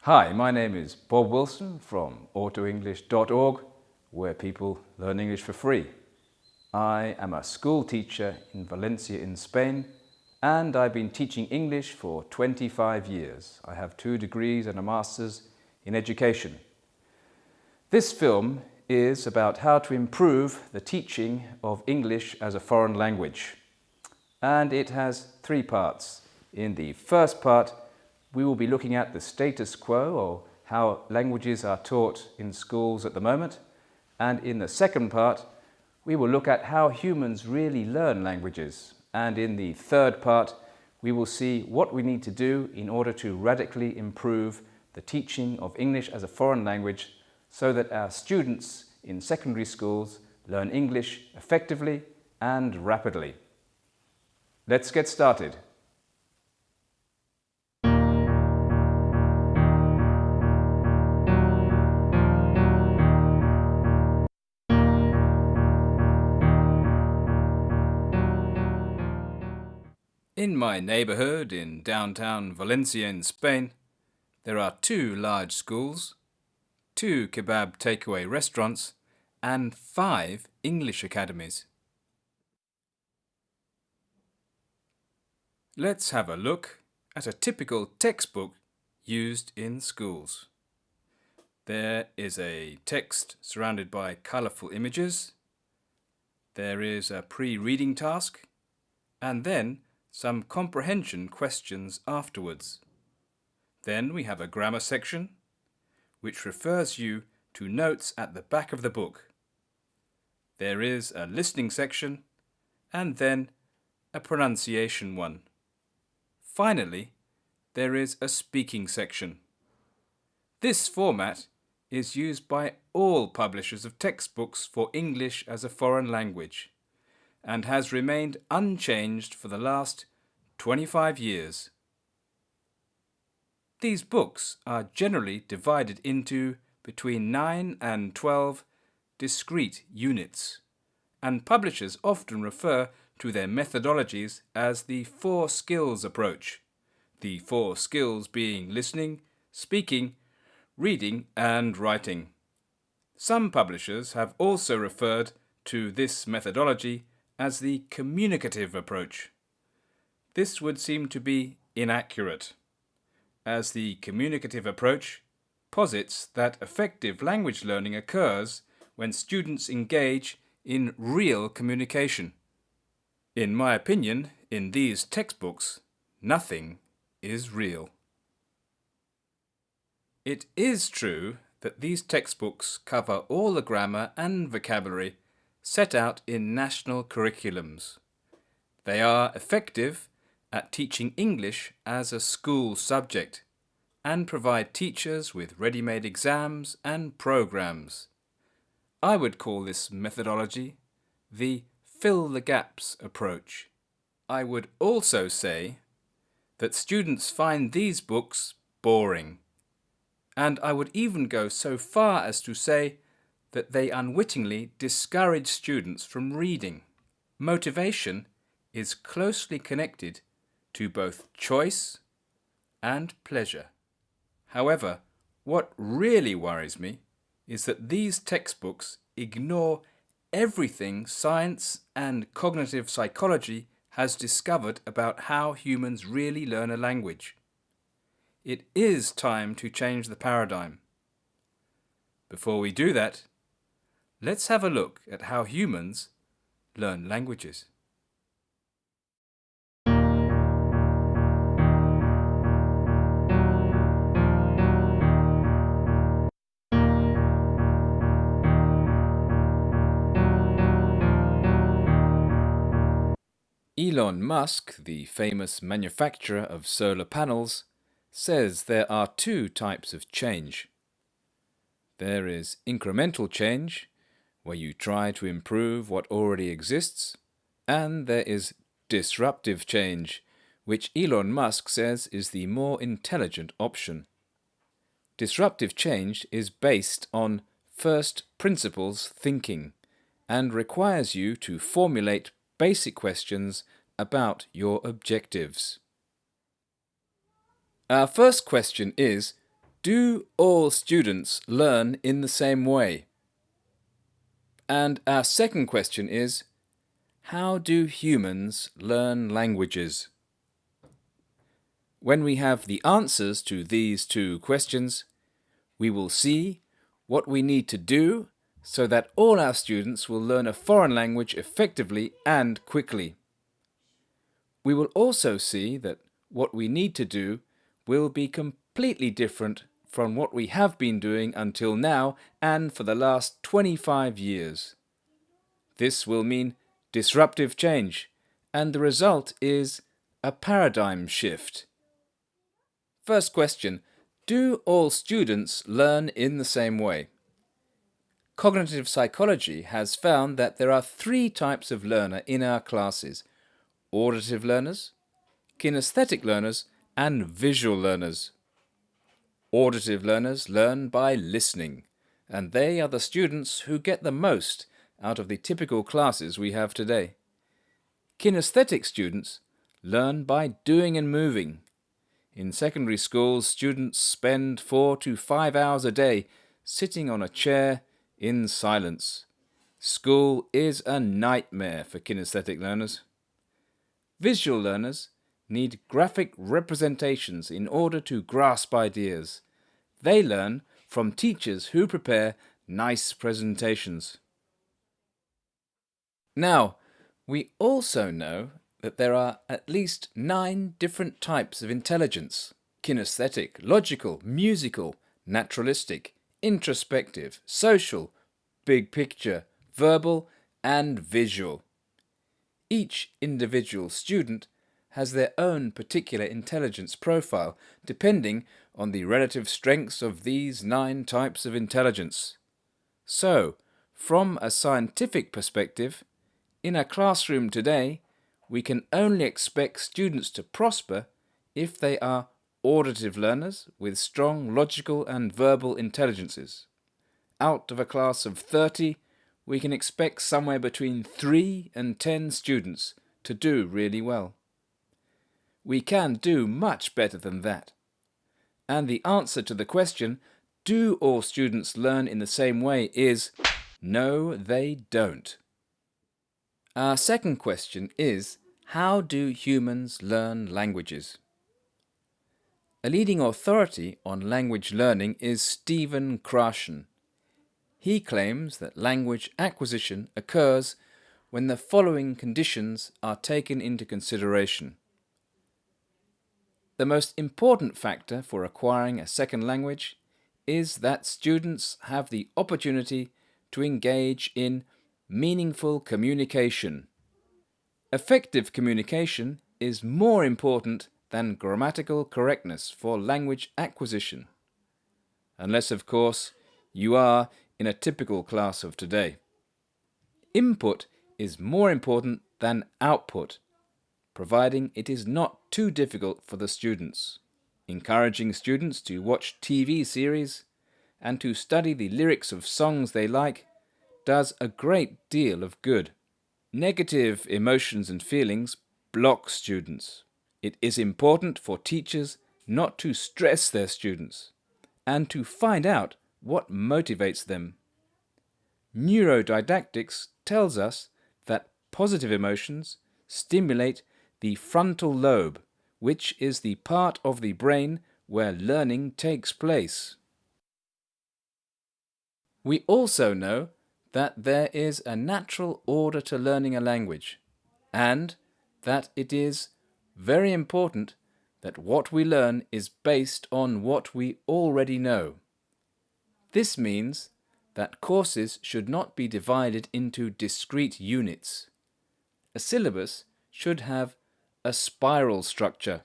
Hi, my name is Bob Wilson from autoenglish.org, where people learn English for free. I am a school teacher in Valencia in Spain, and I've been teaching English for 25 years. I have 2 degrees and a master's in education. This film is about how to improve the teaching of English as a foreign language. And it has 3 parts. In the first part, we will be looking at the status quo, or how languages are taught in schools at the moment. And in the second part, we will look at how humans really learn languages. And in the third part, we will see what we need to do in order to radically improve the teaching of English as a foreign language so that our students in secondary schools learn English effectively and rapidly. Let's get started. In my neighbourhood in downtown Valencia in Spain, there are 2 large schools, 2 kebab takeaway restaurants, and 5 English academies. Let's have a look at a typical textbook used in schools. There is a text surrounded by colourful images. There is a pre-reading task, and then some comprehension questions afterwards. Then we have a grammar section, which refers you to notes at the back of the book. There is a listening section, and then a pronunciation one. Finally, there is a speaking section. This format is used by all publishers of textbooks for English as a foreign language, and has remained unchanged for the last 25 years. These books are generally divided into between 9 and 12 discrete units, and publishers often refer to their methodologies as the 4 skills approach, the 4 skills being listening, speaking, reading and writing. Some publishers have also referred to this methodology as the communicative approach. This would seem to be inaccurate, as the communicative approach posits that effective language learning occurs when students engage in real communication. In my opinion, in these textbooks, nothing is real. It is true that these textbooks cover all the grammar and vocabulary set out in national curriculums. They are effective at teaching English as a school subject and provide teachers with ready-made exams and programs. I would call this methodology the fill the gaps approach. I would also say that students find these books boring, and I would even go so far as to say that they unwittingly discourage students from reading. Motivation is closely connected to both choice and pleasure. However, what really worries me is that these textbooks ignore everything science and cognitive psychology has discovered about how humans really learn a language. It is time to change the paradigm. Before we do that, let's have a look at how humans learn languages. Elon Musk, the famous manufacturer of solar panels, says there are 2 types of change. There is incremental change, where you try to improve what already exists, and there is disruptive change, which Elon Musk says is the more intelligent option. Disruptive change is based on first principles thinking and requires you to formulate basic questions about your objectives. Our first question is, Do all students learn in the same way? And our second question is, how do humans learn languages? When we have the answers to these two questions, we will see what we need to do so that all our students will learn a foreign language effectively and quickly. We will also see that what we need to do will be completely different from what we have been doing until now and for the last 25 years. This will mean disruptive change, and the result is a paradigm shift. First question, do all students learn in the same way? Cognitive psychology has found that there are three types of learner in our classes: auditive learners, kinesthetic learners, and visual learners. Auditive learners learn by listening, and they are the students who get the most out of the typical classes we have today. Kinesthetic students learn by doing and moving. In secondary schools, students spend 4 to 5 hours a day sitting on a chair in silence. School is a nightmare for kinesthetic learners. Visual learners need graphic representations in order to grasp ideas. They learn from teachers who prepare nice presentations. Now, we also know that there are at least 9 different types of intelligence: kinesthetic, logical, musical, naturalistic, introspective, social, big picture, verbal, and visual. Each individual student has their own particular intelligence profile, depending on the relative strengths of these 9 types of intelligence. So, from a scientific perspective, in a classroom today, we can only expect students to prosper if they are auditive learners with strong logical and verbal intelligences. Out of a class of 30, we can expect somewhere between 3 and 10 students to do really well. We can do much better than that. And the answer to the question, do all students learn in the same way, is no, they don't. Our second question is, how do humans learn languages? A leading authority on language learning is Stephen Krashen. He claims that language acquisition occurs when the following conditions are taken into consideration. The most important factor for acquiring a second language is that students have the opportunity to engage in meaningful communication. Effective communication is more important than grammatical correctness for language acquisition, unless, of course, you are in a typical class of today. Input is more important than output, providing it is not too difficult for the students. Encouraging students to watch TV series and to study the lyrics of songs they like does a great deal of good. Negative emotions and feelings block students. It is important for teachers not to stress their students and to find out what motivates them. Neurodidactics tells us that positive emotions stimulate the frontal lobe, which is the part of the brain where learning takes place. We also know that there is a natural order to learning a language, and that it is very important that what we learn is based on what we already know. This means that courses should not be divided into discrete units. A syllabus should have a spiral structure.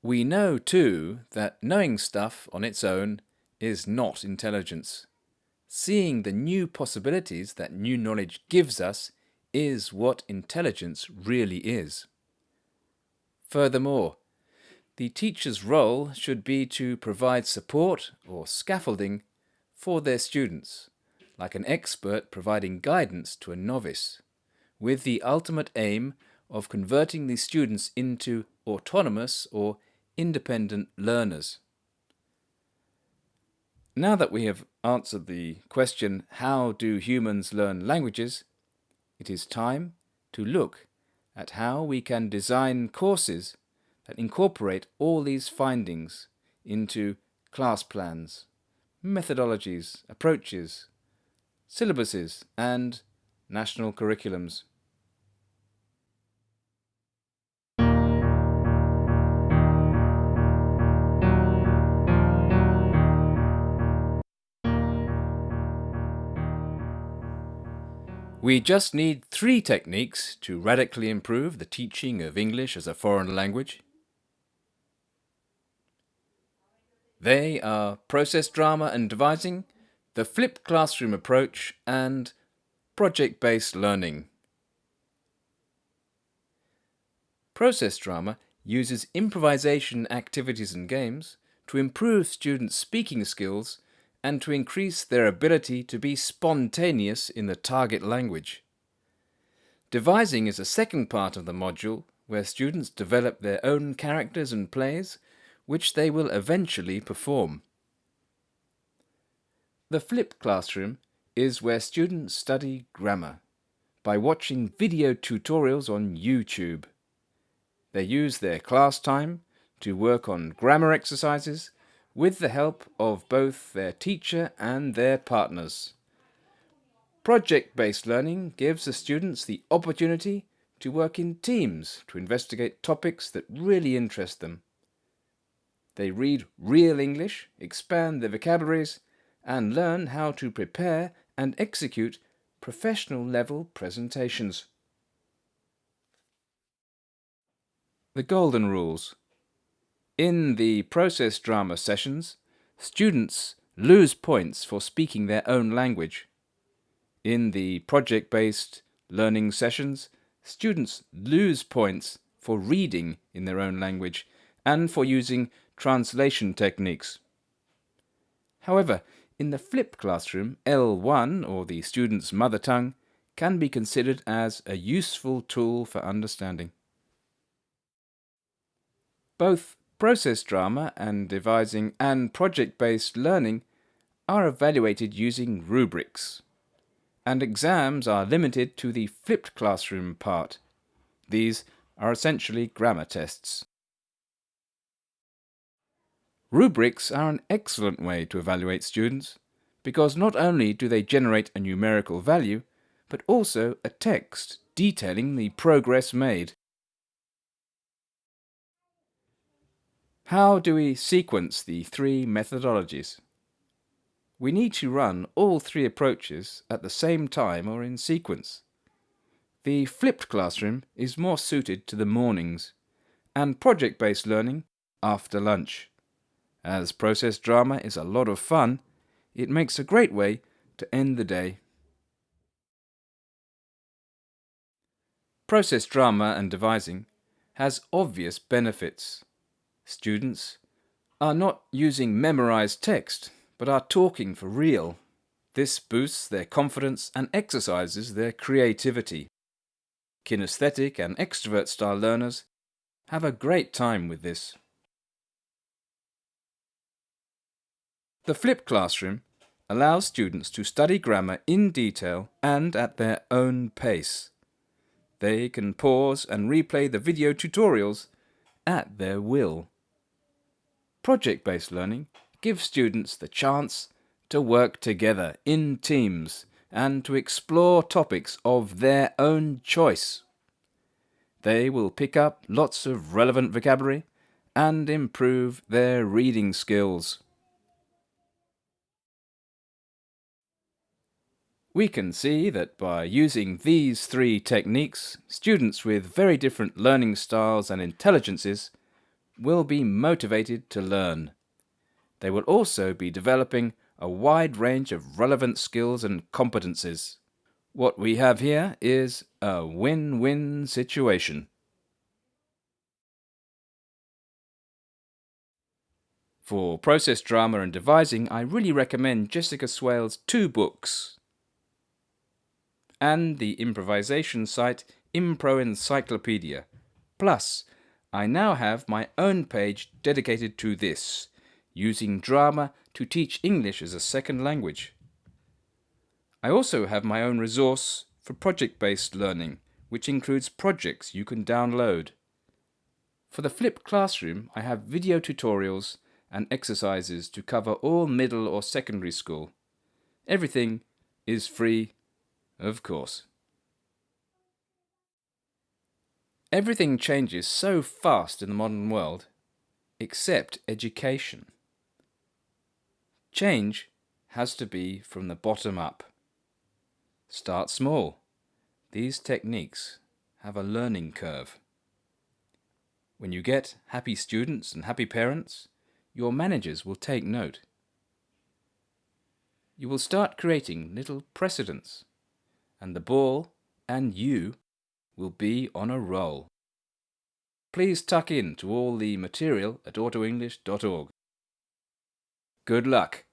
We know too that knowing stuff on its own is not intelligence. Seeing the new possibilities that new knowledge gives us is what intelligence really is. Furthermore, the teacher's role should be to provide support or scaffolding for their students, like an expert providing guidance to a novice, with the ultimate aim of converting the students into autonomous or independent learners. Now that we have answered the question, how do humans learn languages, it is time to look at how we can design courses that incorporate all these findings into class plans, methodologies, approaches, syllabuses, and national curriculums. We just need 3 techniques to radically improve the teaching of English as a foreign language. They are process drama and devising, the flipped classroom approach, and project-based learning. Process drama uses improvisation activities and games to improve students' speaking skills and to increase their ability to be spontaneous in the target language. Devising is a second part of the module where students develop their own characters and plays, which they will eventually perform. The flipped classroom is where students study grammar by watching video tutorials on YouTube. They use their class time to work on grammar exercises with the help of both their teacher and their partners. Project-based learning gives the students the opportunity to work in teams to investigate topics that really interest them. They read real English, expand their vocabularies, and learn how to prepare and execute professional-level presentations. The golden rules. In the process drama sessions, students lose points for speaking their own language. In the project-based learning sessions, students lose points for reading in their own language and for using translation techniques. However, in the flipped classroom, L1, or the student's mother tongue, can be considered as a useful tool for understanding. Both process drama and devising and project-based learning are evaluated using rubrics, and exams are limited to the flipped classroom part. These are essentially grammar tests. Rubrics are an excellent way to evaluate students because not only do they generate a numerical value, but also a text detailing the progress made. How do we sequence the 3 methodologies? We need to run all 3 approaches at the same time or in sequence. The flipped classroom is more suited to the mornings, and project-based learning after lunch. As process drama is a lot of fun, it makes a great way to end the day. Process drama and devising has obvious benefits. Students are not using memorized text, but are talking for real. This boosts their confidence and exercises their creativity. Kinesthetic and extrovert style learners have a great time with this. The flipped classroom allows students to study grammar in detail and at their own pace. They can pause and replay the video tutorials at their will. Project-based learning gives students the chance to work together in teams and to explore topics of their own choice. They will pick up lots of relevant vocabulary and improve their reading skills. We can see that by using these 3 techniques, students with very different learning styles and intelligences will be motivated to learn. They will also be developing a wide range of relevant skills and competencies. What we have here is a win-win situation. For process drama and devising, I really recommend Jessica Swale's 2 books and the improvisation site Impro Encyclopedia. Plus, I now have my own page dedicated to this. using drama to teach English as a second language. I also have my own resource for project-based learning, which includes projects you can download. For the flipped classroom, I have video tutorials and exercises to cover all middle or secondary school. Everything is free, of course. Everything changes so fast in the modern world, except education. Change has to be from the bottom up. Start small. These techniques have a learning curve. When you get happy students and happy parents, your managers will take note. You will start creating little precedents, and the ball and you will be on a roll. Please tuck in to all the material at autoenglish.org. Good luck!